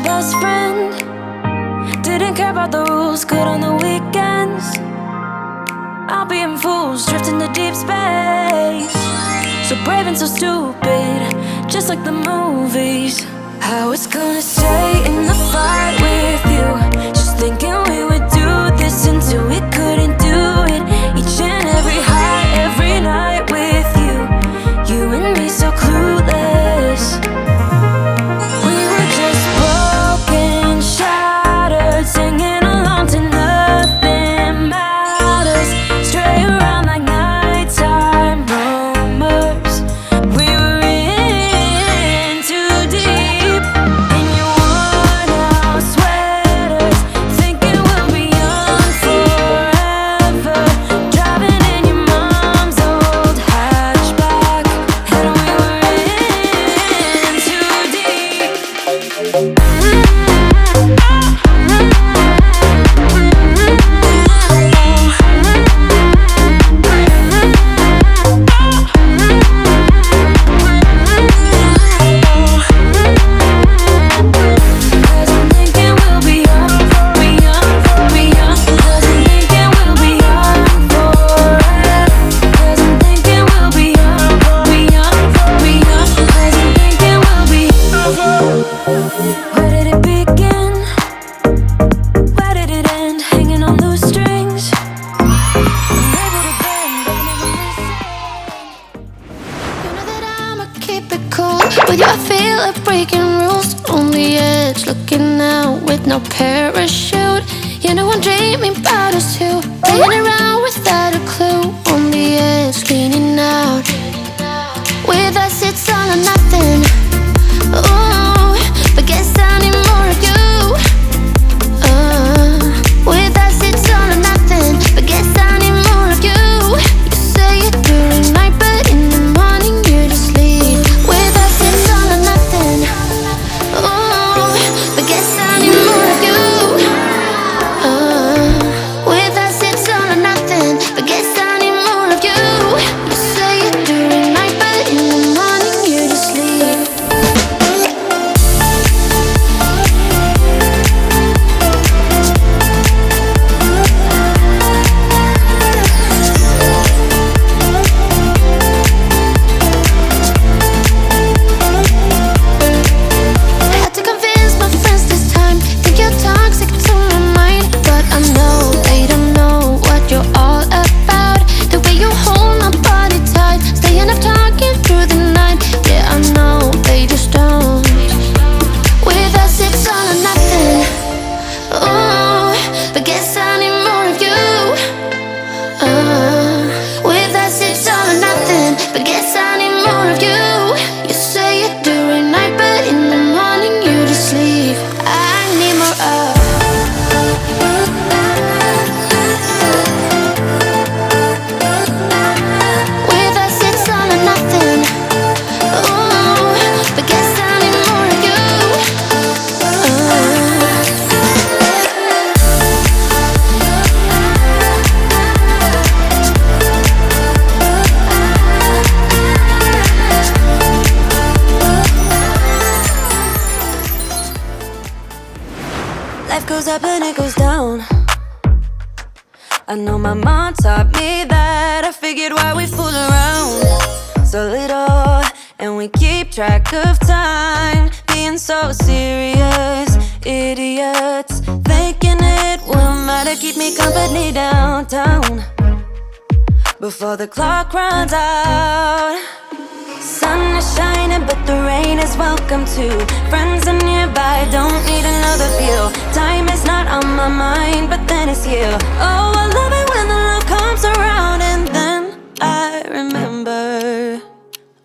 my best friend. Didn't care about the rules, good on the weekends. I'll be in fools, drifting to deep space. So brave and so stupid, just like the movies. I was gonna stay in the fight with you, just thinking we would do this until we couldn't do it. Each and every high, every night with you, you and me so clueless. We were just broken, shattered, singing along to nothing matters. Stray around like nighttime rumors. We were in too deep. In your worn-out sweaters, thinking we'll be young forever. Driving in your mom's old hatchback, and we were in too deep. Cause I'm thinking we'll be young, be young, be young. Cause I'm thinking we'll be young forever. Cause I'm thinking we'll be young, be young, be young. Cause I'm thinking we'll be. Where did it begin? Where did it end? Hanging on loose strings. I'm able to bend, but never listen. You know that I'ma keep it cool. With you I feel like breaking rules. On the edge, looking out with no parachute. You know I'm dreaming about us two, playing around without a clue. On the edge, leaning out. With us it's all or nothing. Ooh, but guess I need more of you. With us it's all or nothing, but guess I need more of you. You say it during night, but in the morning you just leave. With us it's all or nothing. Ooh, but guess I need more of you. With us it's all or nothing, but guess I need more of you. You say it during night, but in the morning you just leave. Had to convince my friends this time. Think you're toxic to my mind, but I know they don't know what you're all about. The way you hold my body tight, staying up talking through the night. Yeah, I know they just don't. With us it's all or nothing. Ooh, but guess I need more of you. With us it's all or nothing, but guess I need more of you. You say it during night, but in the morning you just leave. I need more of. With us it's all or nothing. Ooh, but guess I need more of you. Life goes up and it goes down. I know my mom taught me that. I figured why we fool around so little, and we keep track of time, being so serious. Idiots thinking it will matter, keep me company downtown before the clock runs out. Sun is shining, but the rain is welcome too. Friends are nearby, don't need another view. Time is not on my mind, but then it's you. Oh, I love it when the love comes around, and then I remember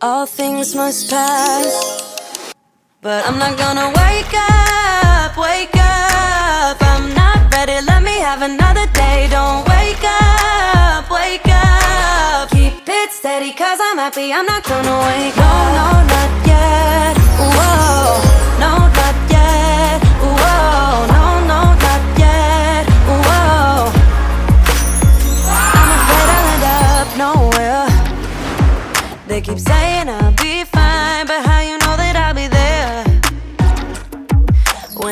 all things must pass. But I'm not gonna wake up, wake up. I'm not ready, let me have another day. Don't wake up, wake up. Keep it steady, cause I'm happy, I'm not gonna wake up. No, not yet, whoa. No, not yet, whoa. No, not yet, whoa. I'm afraid I'll end up nowhere. They keep saying I'll be fine, but how you know that I'll be there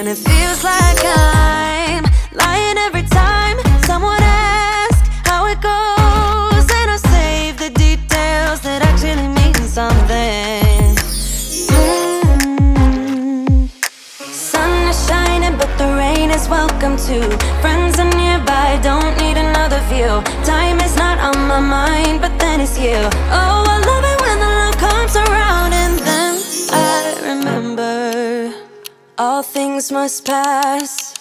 And it feels like I'm lying every time someone asks how it goes, and I save the details that actually mean something. Sun is shining, but the rain is welcome too. Friends are nearby, don't need another view. Time is not on my mind, but then it's you. Oh, I love it when the love comes around, and then I remember all things must pass.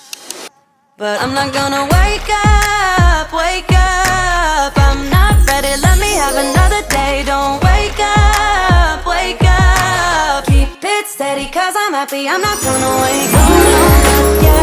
But I'm not gonna wake up, wake up. I'm not ready, let me have another day. Don't wake up, wake up. Keep it steady, cause I'm happy, I'm not gonna wake up. Yeah.